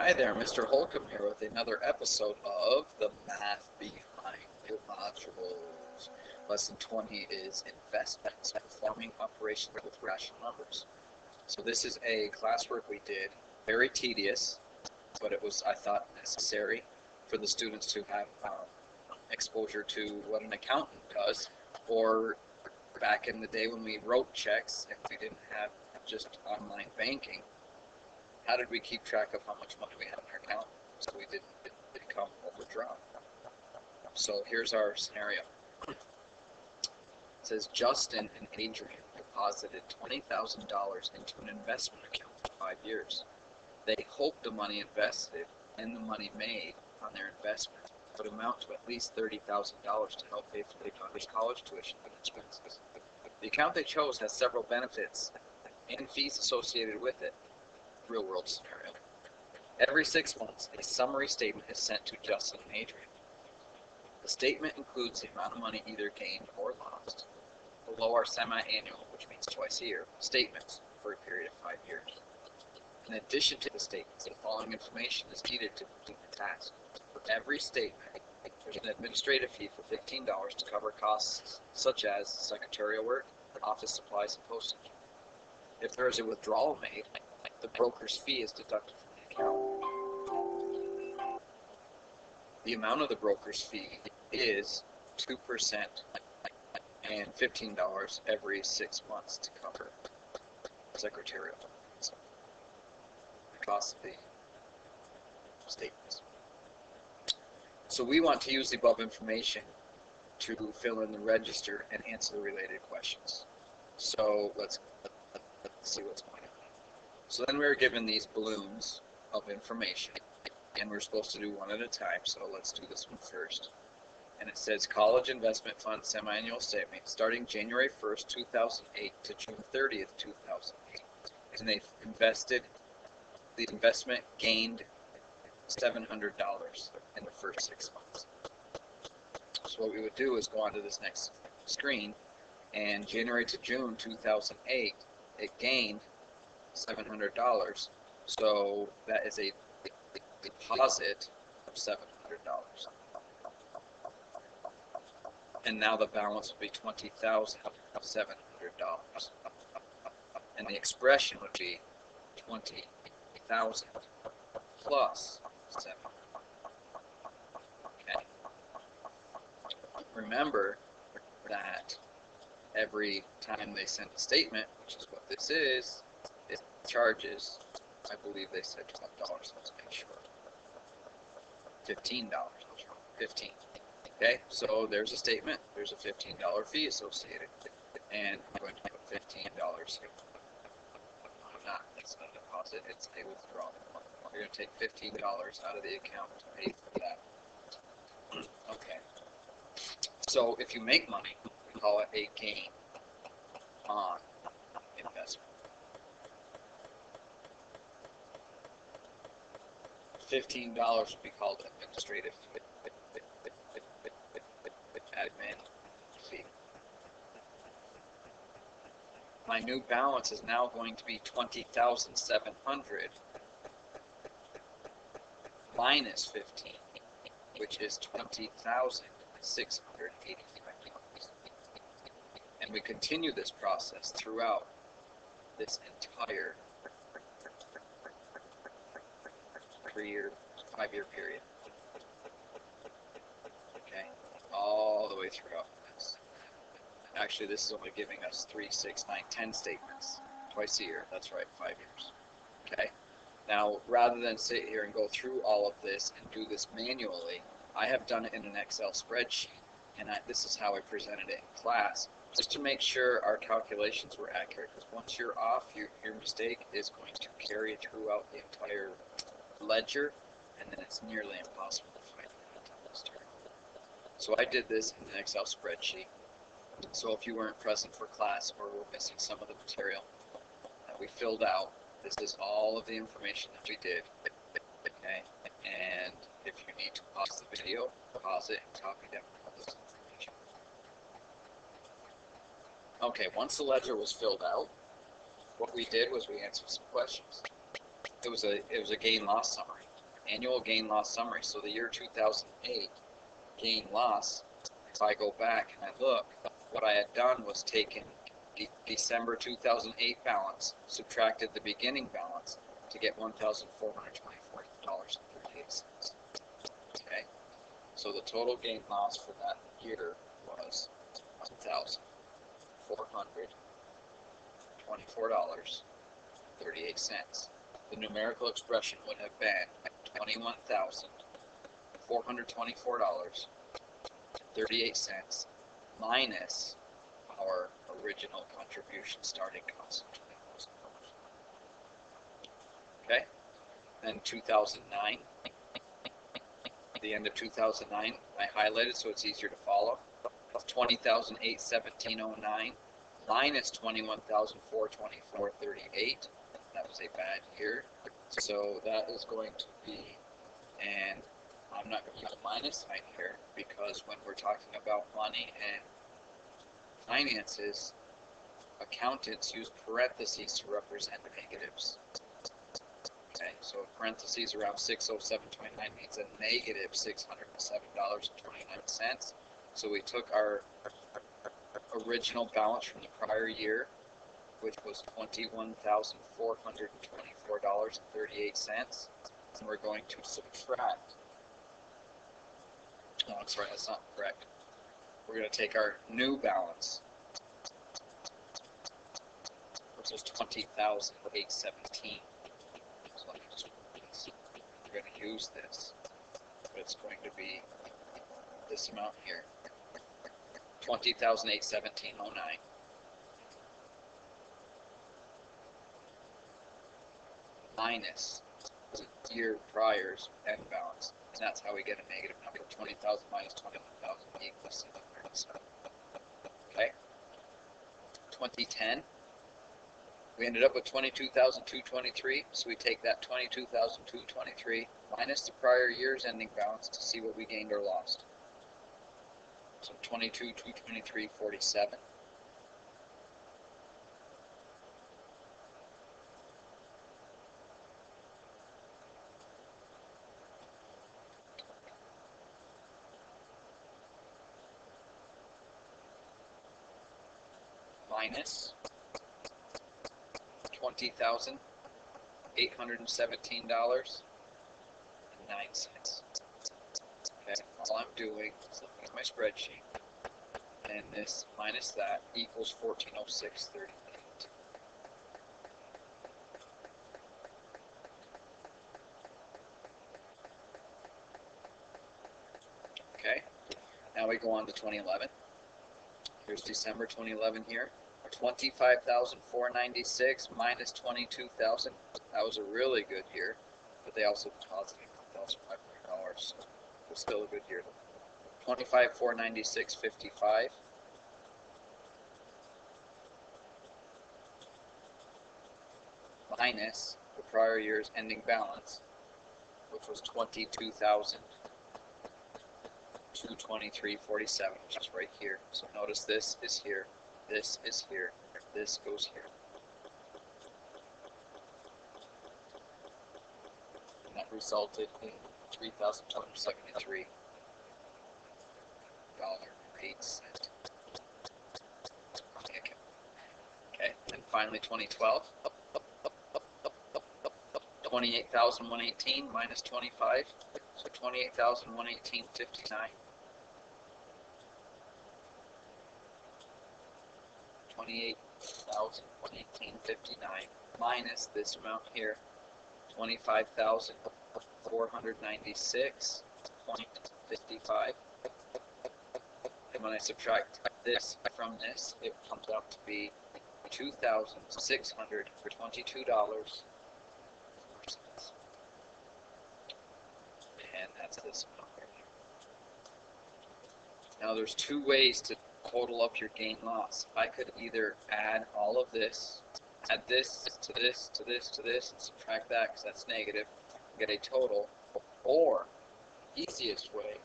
Hi there, Mr. Holcomb here with another episode of the Math Behind Your Modules. Lesson 20 is Investments, Performing Operations with Rational Numbers. So this is a classwork we did, very tedious, but it was, I thought, necessary for the students to have exposure to what an accountant does, or back in the day when we wrote checks and we didn't have just online banking. How did we keep track of how much money we had in our account so we didn't become overdrawn? So here's our scenario. It says Justin and Adrian deposited $20,000 into an investment account for 5 years. They hoped the money invested and the money made on their investment would amount to at least $30,000 to help pay for their daughter's college tuition and expenses. The account they chose has several benefits and fees associated with it. Real-world scenario. Every 6 months, a summary statement is sent to Justin and Adrian. The statement includes the amount of money either gained or lost. Below are semi-annual, which means twice a year, statements for a period of 5 years. In addition to the statements, the following information is needed to complete the task. For every statement, there's an administrative fee for $15 to cover costs such as secretarial work, office supplies, and postage. If there is a withdrawal made, the broker's fee is deducted from the account. The amount of the broker's fee is 2% and $15 every 6 months to cover secretarial. The cost of the statements. So we want to use the above information to fill in the register and answer the related questions. So let's see what's going on. So then we were given these balloons of information, and we're supposed to do one at a time, so let's do this one first. And it says College Investment Fund Semi-Annual Statement starting January 1st, 2008 to June 30th, 2008. And they invested, the investment gained $700 in the first 6 months. So what we would do is go on to this next screen, and January to June 2008, it gained $700, so that is a deposit of $700, and now the balance would be $20,700, and the expression would be 20,000 plus 7. Okay. Remember that every time they send a statement, which is what this is, it charges, I believe they said $12, let's make sure. $15, 15. Okay, so there's a statement, there's a $15 fee associated, and I'm going to put $15 here. It's not a deposit, it's a withdrawal. We're going to take $15 out of the account to pay for that. Okay, so if you make money, we call it a gain on investment. $15 would be called administrative admin fee. My new balance is now going to be $20,700 minus 15, which is $20,685. And we continue this process throughout this entire 5-year period. Okay, all the way throughout this. Actually, this is only giving us 3, 6, 9, 10 statements twice a year. That's right, 5 years. Okay. Now, rather than sit here and go through all of this and do this manually, I have done it in an Excel spreadsheet, and this is how I presented it in class, just to make sure our calculations were accurate. Because once you're off, your mistake is going to carry throughout the entire ledger, and then it's nearly impossible to find it. So I did this in an Excel spreadsheet. So if you weren't present for class or were missing some of the material that we filled out, this is all of the information that we did. Okay, and if you need to pause the video, pause it and copy down all this information. Okay, once the ledger was filled out, what we did was we answered some questions. It was a gain-loss summary. Annual gain loss summary. So the year 2008 gain loss, if I go back and I look, what I had done was taken December 2008 balance, subtracted the beginning balance to get $1,424.38. Okay, so the total gain loss for that year was $1,424.38. The numerical expression would have been $21,424.38 minus our original contribution starting cost of $20,000. Okay, then 2009, the end of 2009, I highlighted so it's easier to follow. $20,817.09 minus $21,424.38. That was a bad year. So that is going to be, and I'm not going to use a minus sign here because when we're talking about money and finances, accountants use parentheses to represent negatives. Okay, so parentheses around 607.29 means a negative $607.29. So we took our original balance from the prior year, which was $21,424.38, and we're going to subtract. No, I'm sorry, that's not correct. We're going to take our new balance, which is $20,817. So let me just, we're going to use this, but it's going to be this amount here, $20,817.09. Minus the year prior's end balance, and that's how we get a negative number. 20,000 minus 21,000 equals 737. Okay. 2010, we ended up with 22,223. So we take that 22,223 minus the prior year's ending balance to see what we gained or lost. So 22,223.47. Minus $20,817.09. Okay, all I'm doing is looking at my spreadsheet, and this minus that equals 1406.38. Okay, now we go on to 2011. Here's December 2011 here. 25,496 minus 22,000. That was a really good year, but they also deposited $1,500. So it was still a good year. 25,496.55 minus the prior year's ending balance, which was 22,223.47, which is right here. So notice this is here. This is here, this goes here. And that resulted in $3,273.08. Okay, and finally 2012. 28,118 minus 25, so 28,118.59. 28,118.59 minus this amount here, 25,496.55. And when I subtract this from this, it comes out to be $2,622. And that's this amount right here. Now there's two ways to total up your gain loss. I could either add all of this, add this to this to this to this, and subtract that because that's negative, and get a total, or the easiest way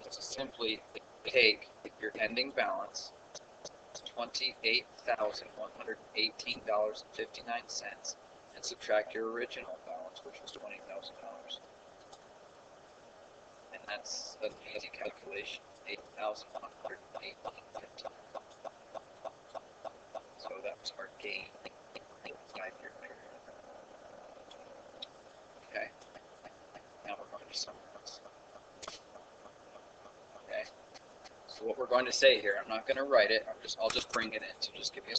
is to simply take your ending balance, $28,118.59, and subtract your original balance, which was $20,000. that's an easy calculation. 8,108.15. So that was our gain in the 5-year period. Okay. Now we're going to summarize. Okay. So what we're going to say here, I'm not going to write it. I'll just bring it in. So just give me a.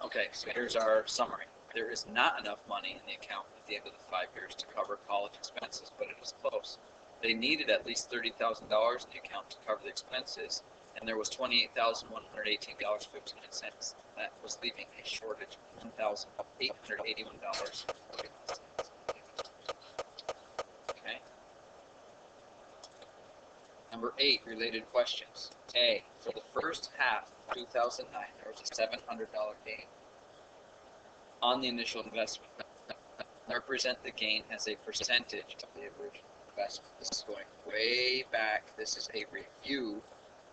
Okay. So here's our summary. There is not enough money in the account at the end of the 5 years to cover college expenses, but it is close. They needed at least $30,000 in the account to cover the expenses, and there was $28,118.59. That was leaving a shortage of $1,881. Okay. Number 8, related questions. A, for the first half of 2009, there was a $700 gain on the initial investment. Represent the gain as a percentage of the original investment. This is going way back. This is a review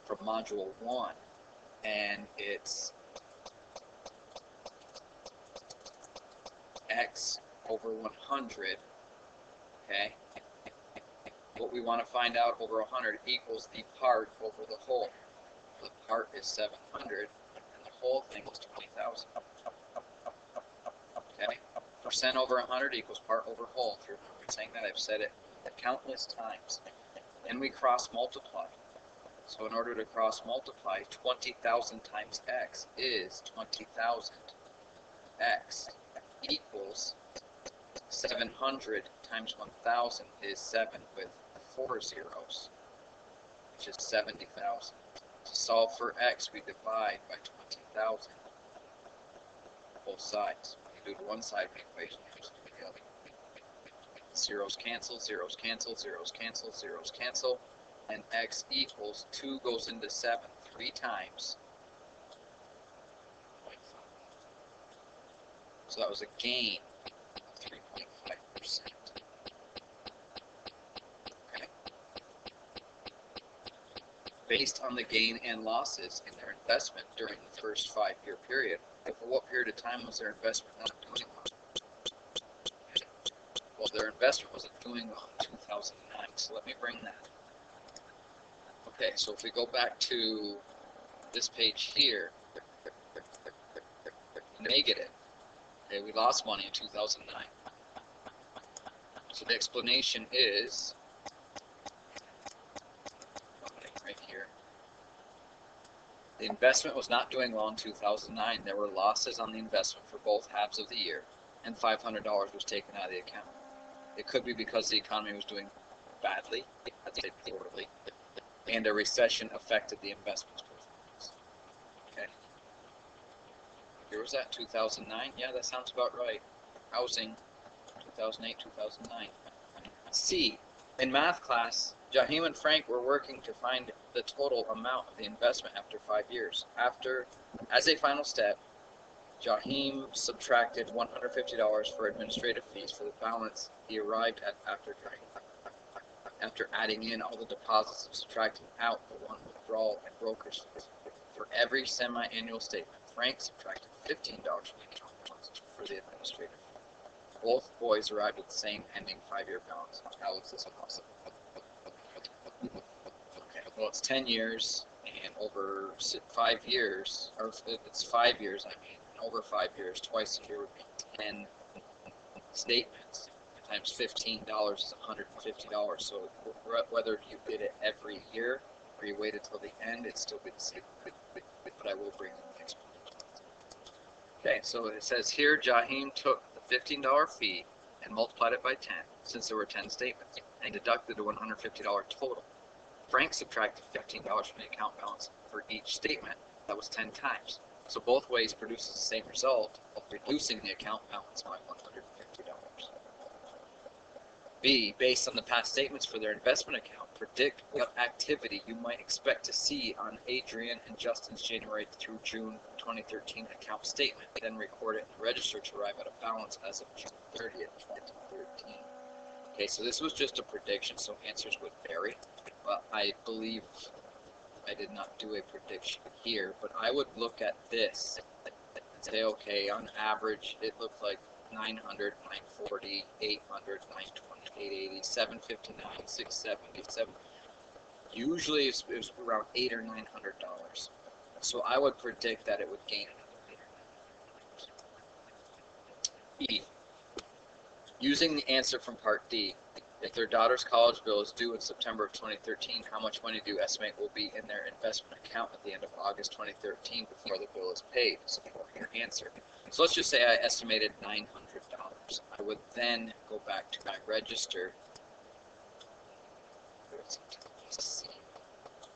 from Module 1, and it's x over 100, okay? What we want to find out over 100 equals the part over the whole. The part is 700, and the whole thing is 20,000. Okay? Percent over 100 equals part over whole. If you're saying that, I've said it countless times. Then we cross multiply. So in order to cross multiply, 20,000 times x is 20,000. X equals 700 times 1,000 is 7 with 4 zeros, which is 70,000. To solve for x, we divide by 20,000. Both sides. We do to one side of the equation, just do the other. Zeros cancel, zeros cancel, zeros cancel, zeros cancel, and x equals 2 goes into 7 3 times. So that was a gain of 3.5%. Okay. Based on the gain and losses in their investment during the first 5-year period, for what period of time was their investment not doing well? Well, their investment wasn't doing well in 2009, so let me bring that. Okay, so if we go back to this page here, negative. Okay, we lost money in 2009. So the explanation is right here. The investment was not doing well in 2009. There were losses on the investment for both halves of the year, and $500 was taken out of the account. It could be because the economy was doing badly, I'd say poorly, and a recession affected the investment's performance. Okay. Here was that, 2009? Yeah, that sounds about right. Housing, 2008, 2009. C, in math class, Jahim and Frank were working to find the total amount of the investment after 5 years. As a final step, Jahim subtracted $150 for administrative fees for the balance he arrived at after adding in all the deposits and subtracting out the one withdrawal and broker's fees. For every semi-annual statement, Frank subtracted $15 from the account balance for the administrative fee. Both boys arrived at the same ending 5-year balance. How is this possible? Okay, well, it's 10 years, and over 5 years, or it's 5 years, I mean, over 5 years, twice a year would be 10 statements. Times $15 is $150. So whether you did it every year or you waited till the end, it's still be the same. But I will bring the explanation. Okay, so it says here, Jahim took the $15 fee and multiplied it by 10, since there were 10 statements, and deducted the $150 total. Frank subtracted $15 from the account balance for each statement. That was 10 times. So both ways produces the same result of reducing the account balance by $150. B, based on the past statements for their investment account, predict what activity you might expect to see on Adrian and Justin's January through June 2013 account statement, then record it in the register to arrive at a balance as of June 30th, 2013. Okay, so this was just a prediction, so answers would vary. But I believe I did not do a prediction here, but I would look at this and say, okay, on average, it looked like 900, 940, 800, 920, 880, 759, 670, usually it's around $800 or $900. So I would predict that it would gain another $800. E. Using the answer from Part D, if their daughter's college bill is due in September of 2013, how much money do you estimate will be in their investment account at the end of August 2013 before the bill is paid? So your answer. So let's just say I estimated $900. I would then go back to my register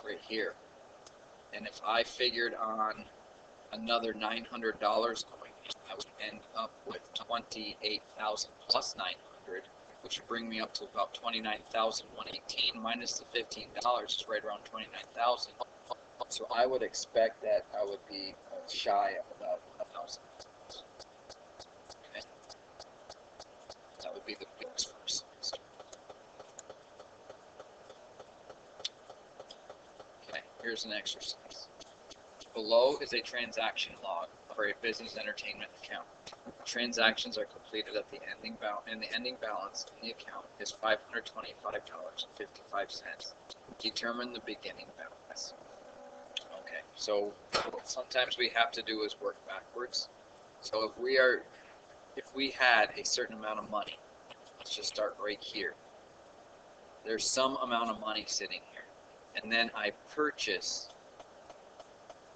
right here. And if I figured on another $900 going in, I would end up with 28,000 plus 900, which would bring me up to about 29,118 minus the $15 is right around 29,000. So I would expect that I would be shy of about 1,000. Okay. That would be the biggest first semester. Okay, here's an exercise. Below is a transaction log for a business entertainment account. Transactions are completed at the ending balance, and the ending balance in the account is $525.55. Determine the beginning balance. Okay, so what sometimes we have to do is work backwards. So if we had a certain amount of money, let's just start right here. There's some amount of money sitting here, and then I purchase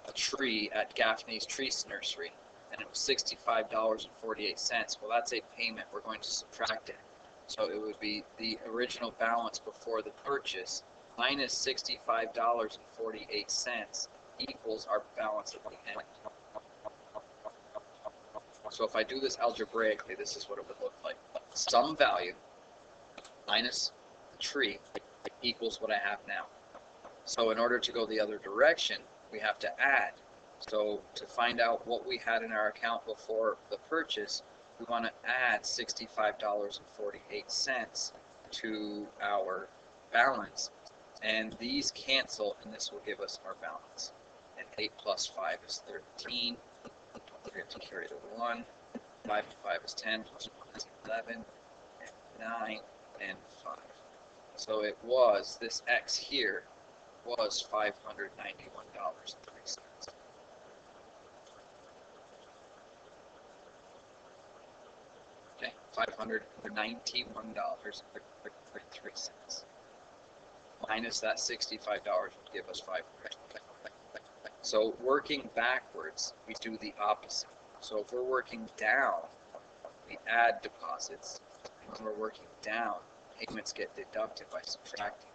a tree at Gaffney's Tree Nursery, and it was $65.48. Well, that's a payment. We're going to subtract it. So it would be the original balance before the purchase minus $65.48 equals our balance at the end. So if I do this algebraically, this is what it would look like. Some value minus the tree equals what I have now. So in order to go the other direction, we have to add. So to find out what we had in our account before the purchase, we want to add $65.48 to our balance. And these cancel, and this will give us our balance. And 8 plus 5 is 13. Don't forget to carry the 1. 5 and 5 is 10, plus 1 is 11, and 9, and 5. So it was, this X here was $591.03. Okay, $591.03. Minus that $65 would give us $500. So working backwards, we do the opposite. So if we're working down, we add deposits. When we're working down, payments get deducted by subtracting.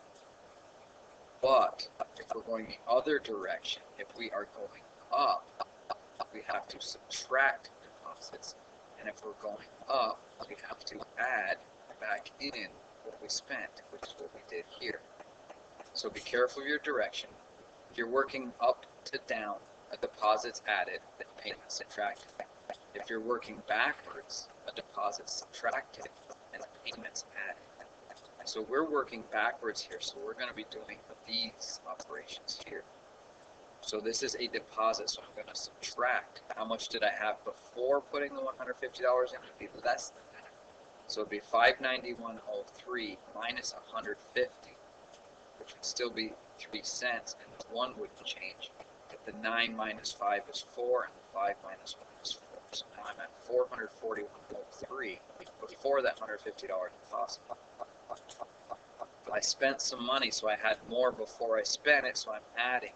But if we're going the other direction, if we are going up, we have to subtract deposits. And if we're going up, we have to add back in what we spent, which is what we did here. So be careful of your direction. If you're working up to down, a deposit's added, then payment's subtracted. If you're working backwards, a deposit's subtracted, and a payment's added. So we're working backwards here, so we're going to be doing these operations here. So this is a deposit, so I'm going to subtract. How much did I have before putting the $150 in? It would be less than that. So it would be $591.03 minus $150, which would still be 3 cents, and the 1 wouldn't change. But the 9 minus 5 is 4, and the 5 minus 1 is 4. So now I'm at $441.03 before that $150 deposit. I spent some money, so I had more before I spent it, so I'm adding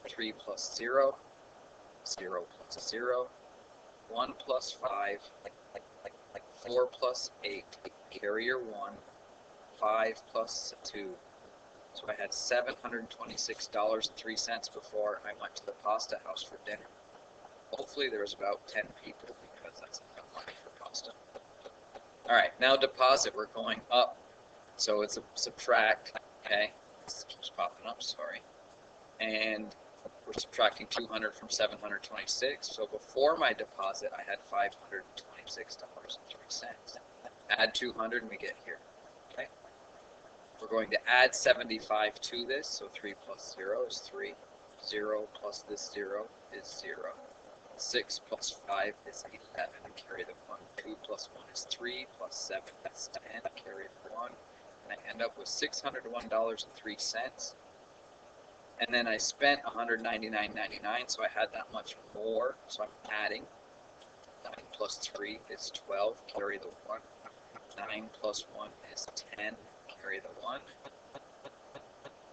3 plus 0, 0 plus 0, 1 plus 5, 4 plus 8, carry your 1, 5 plus 2. So I had $726.03 before I went to the pasta house for dinner. Hopefully there was about 10 people, because that's enough money for pasta. All right, now deposit, we're going up. So it's a subtract, okay? This keeps popping up, sorry. And we're subtracting 200 from 726. So before my deposit, I had $526.03. Add 200 and we get here, okay? We're going to add 75 to this, so 3 plus 0 is 3. 0 plus this 0 is 0. 6 plus 5 is 11, carry the 1. 2 plus 1 is 3, plus 7 is 10, carry the 1. And I end up with $601.03. And then I spent $199.99, so I had that much more. So I'm adding. 9 plus 3 is 12, carry the 1. 9 plus 1 is 10, carry the 1.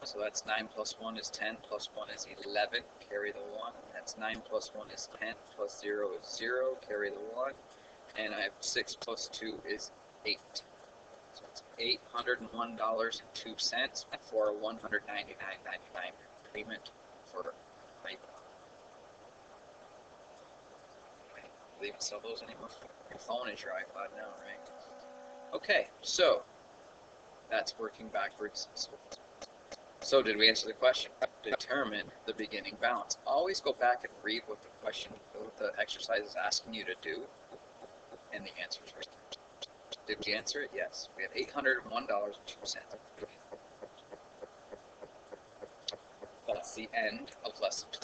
So that's 9 plus 1 is 10, plus 1 is 11, carry the 1. That's 9 plus 1 is 10, plus 0 is 0, carry the 1. And I have 6 plus 2 is 8. So it's $801.02 for a $199.99 payment for my. They even sell those anymore? Your phone is your iPod now, right? Okay, so that's working backwards. So did we answer the question? Determine the beginning balance. Always go back and read what the question, what the exercise is asking you to do, and the answer is right. Did we answer it? Yes. We have $801.02. That's the end of lesson 12.